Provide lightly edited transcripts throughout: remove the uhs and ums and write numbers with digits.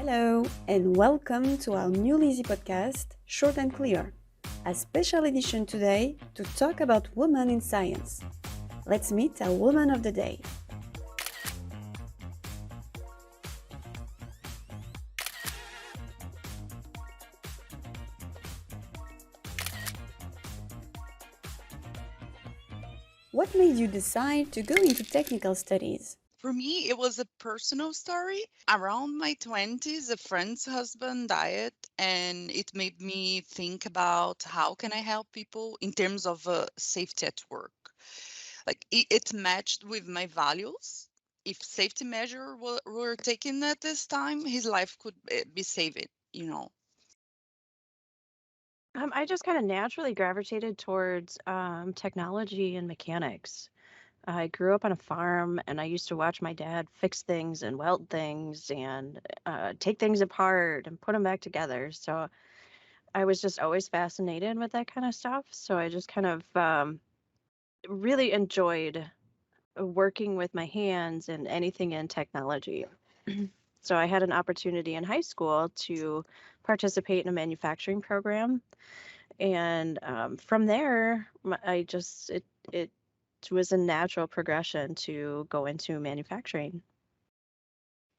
Hello, and welcome to our new LISI podcast, Short and Clear, a special edition today to talk about women in science. Let's meet our woman of the day. What made you decide to go into technical studies? For me, it was a personal story. Around my 20s, a friend's husband died, and it made me think about how can I help people in terms of safety at work. Like it matched with my values. If safety measures were taken at this time, his life could be saved. I just kind of naturally gravitated towards technology and mechanics. I grew up on a farm and I used to watch my dad fix things and weld things and take things apart and put them back together. So I was just always fascinated with that kind of stuff. So I just kind of really enjoyed working with my hands and anything in technology. So I had an opportunity in high school to participate in a manufacturing program. And from there, it was a natural progression to go into manufacturing.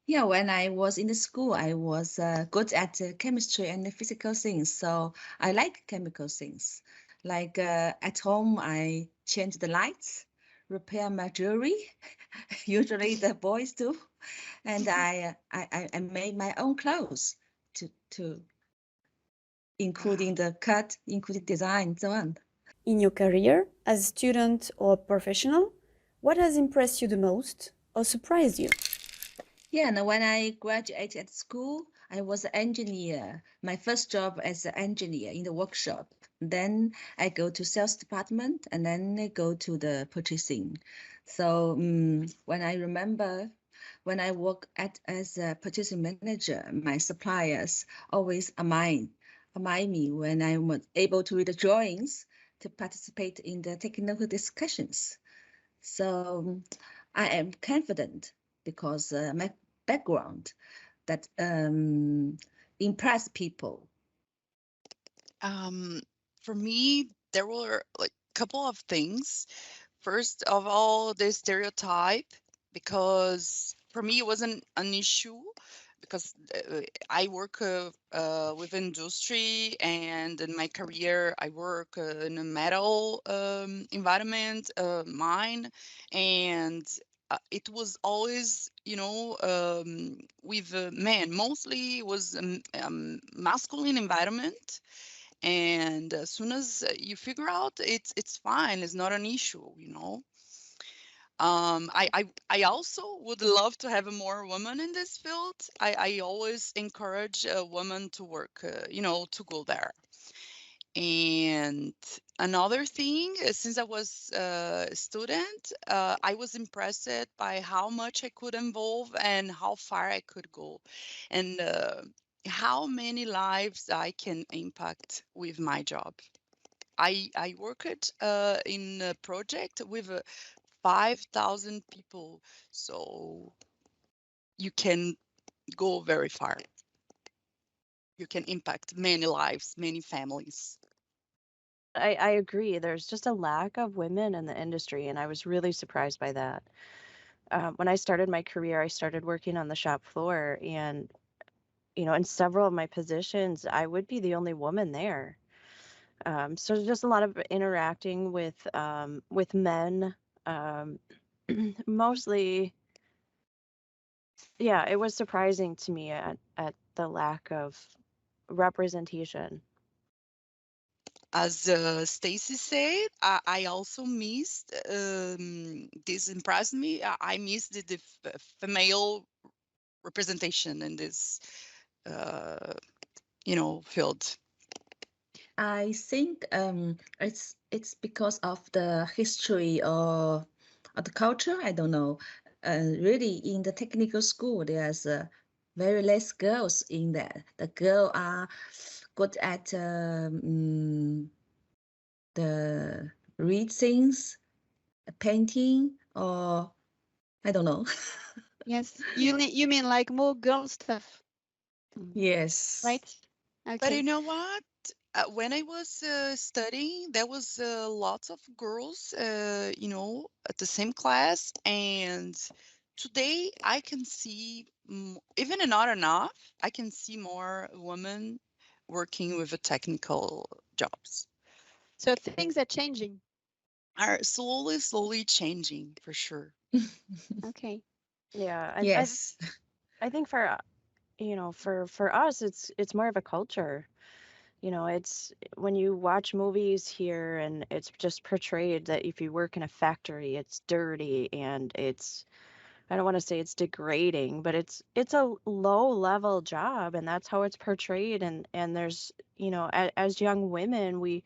Yeah, when I was in the school, I was good at chemistry and physical things. So I like chemical things. Like at home, I change the lights, repair my jewelry. Usually the boys do, and I made my own clothes to including the cut, including design, so on. In your career, as student or professional, what has impressed you the most or surprised you? Yeah, and when I graduated at school, I was an engineer. My first job as an engineer in the workshop. Then I go to sales department, and then I go to the purchasing. So when I remember when I work as a purchasing manager, my suppliers always admire me when I was able to read the drawings to participate in the technical discussions. So I am confident because my background that impress people. Um, for me, there were like a couple of things. First of all, the stereotype, because for me it wasn't an issue because I work with industry, and in my career I work in a metal environment, mine, and it was always, with men. Mostly it was masculine environment, and as soon as you figure out, it's fine, it's not an issue. I also would love to have more women in this field. I always encourage a woman to work, to go there. And another thing, since I was a student, I was impressed by how much I could involve and how far I could go, and how many lives I can impact with my job. I worked in a project with 5,000 people, so you can go very far. You can impact many lives, many families. I agree. There's just a lack of women in the industry, and I was really surprised by that. When I started my career, I started working on the shop floor, and in several of my positions, I would be the only woman there. So just a lot of interacting with men, um, mostly. Yeah, it was surprising to me at the lack of representation. As Stacy said, I also missed, this impressed me. I missed the female representation in this, uh, field. I think it's because of the history or the culture. I don't know. Really, in the technical school, there's very less girls in there. The girls are good at the read things, painting, or I don't know. Yes, you mean like more girl stuff? Yes. right? But you Okay. know what? When I was studying, there was lots of girls, at the same class. And today I can see, even not enough, I can see more women working with the technical jobs. So things are changing. Are slowly changing for sure. Okay. Yeah, Yes. I think for for us it's more of a culture. It's when you watch movies here and it's just portrayed that if you work in a factory, it's dirty and it's I don't want to say it's degrading, but it's a low level job and that's how it's portrayed and there's, as young women, we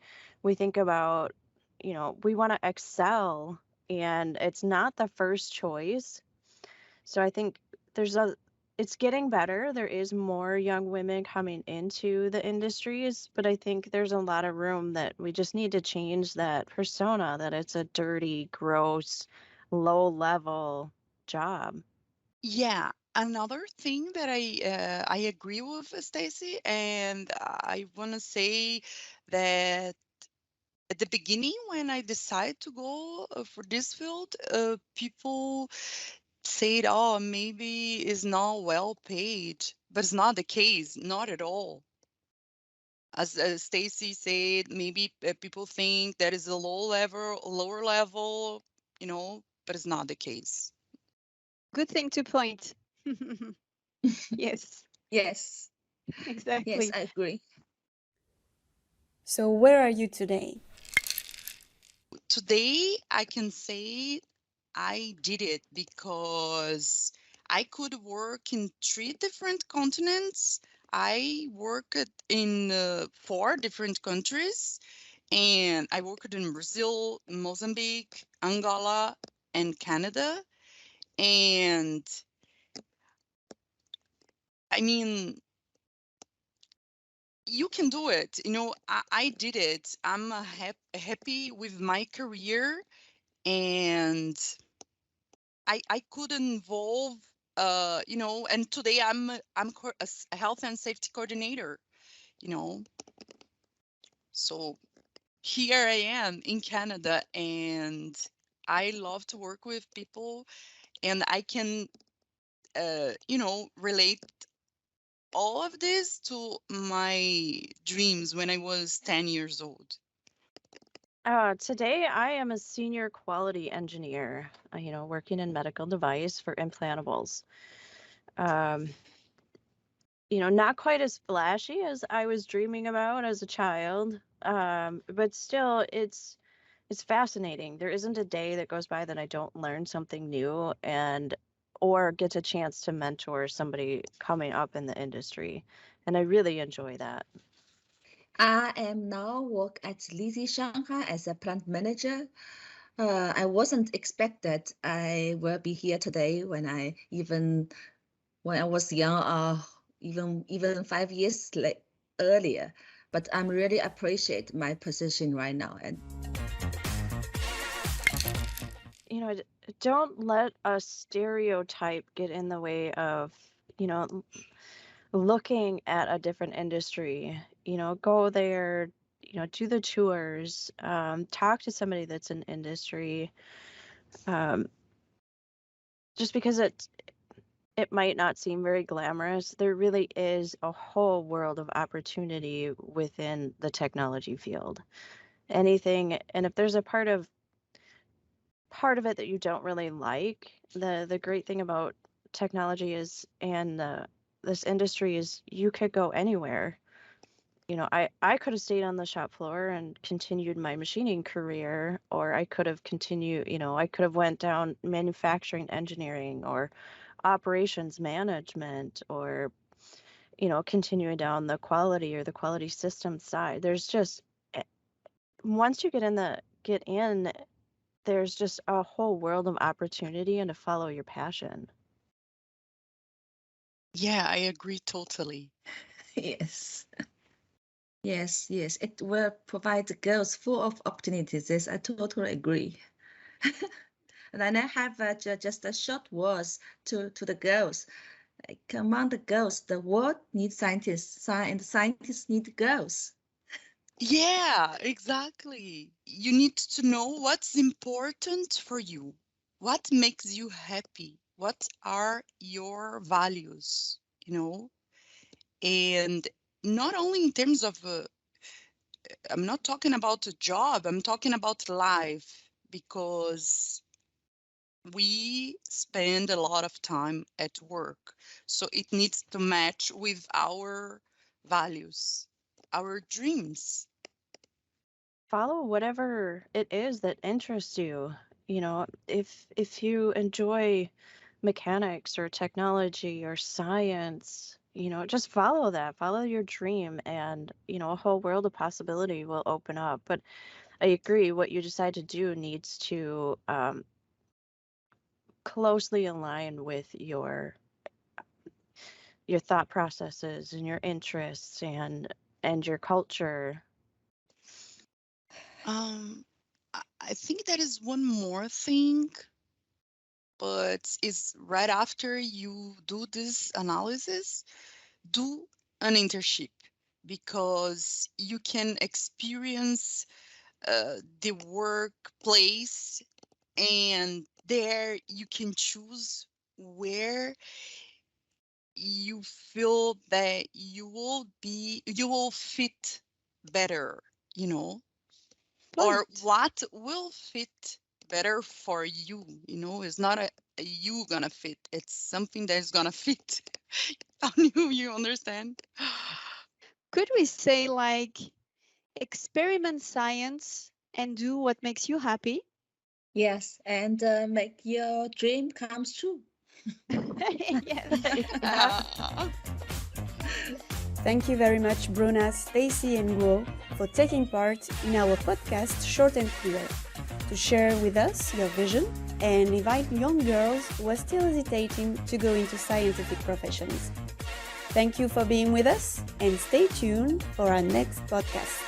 think about, we want to excel and it's not the first choice. So I think there's a it's getting better. There is more young women coming into the industries, but I think there's a lot of room that we just need to change that persona that it's a dirty, gross, low level job. Yeah, another thing that I agree with Stacy, and I want to say that at the beginning when I decided to go for this field, people said, "Oh, maybe it's not well paid," but it's not the case, not at all. As Stacy said, maybe people think that is a lower level, but it's not the case. Good thing to point. Yes, Yes. Yes, exactly. I agree. So where are you today? Today, I can say I did it because I could work in 3 different continents. I worked in 4 different countries, and I worked in Brazil, Mozambique, Angola, and Canada. And I mean, you can do it. I did it. I'm happy with my career, and I could involve, and today I'm a health and safety coordinator, you know. So here I am in Canada, and I love to work with people, and I can, relate all of this to my dreams when I was 10 years old. Today I am a senior quality engineer, working in medical device for implantables. Um, not quite as flashy as I was dreaming about as a child, but still, it's fascinating. There isn't a day that goes by that I don't learn something new and or get a chance to mentor somebody coming up in the industry, and I really enjoy that. I am now work at LISI Shanghai as a plant manager. I wasn't expected I will be here today when I was young, even 5 years earlier. But I'm really appreciate my position right now. And Don't let a stereotype get in the way of, you know, looking at a different industry. Go there, do the tours, talk to somebody that's in industry. Um, just because it might not seem very glamorous, there really is a whole world of opportunity within the technology field. Anything, and if there's a part of it that you don't really like, the great thing about technology is and this industry is you could go anywhere. I could have stayed on the shop floor and continued my machining career, or I could have continued, I could have went down manufacturing engineering or operations management or, continuing down the quality or the quality system side. There's just eh, once you get in, there's just a whole world of opportunity and to follow your passion. Yeah, I agree totally. yes, yes, it will provide the girls full of opportunities. Yes, I totally agree. And then I have just a short words to the girls. Like among the girls, the world needs scientists, and scientists need girls. Yeah, exactly. You need to know what's important for you. What makes you happy? What are your values? You know, and not only in terms of, I'm not talking about a job, I'm talking about life because we spend a lot of time at work. So it needs to match with our values, our dreams. Follow whatever it is that interests you. If you enjoy mechanics or technology or science, just follow that. Follow your dream, and a whole world of possibility will open up. But I agree, what you decide to do needs to closely align with your thought processes and your interests and your culture. I think there is one more thing, but it's right after you do this analysis, do an internship because you can experience the workplace, and there you can choose where you feel that you will fit better, you know, or Right. what will fit better for you. It's not a you gonna fit, it's something that's gonna fit on you. You understand? Could we say like experiment science and do what makes you happy? Yes, and make your dream come true. Yes. Yeah. Thank you very much, Bruna, Stacy, and Guo, for taking part in our podcast Short and Clear, to share with us your vision and invite young girls who are still hesitating to go into scientific professions. Thank you for being with us, and stay tuned for our next podcast.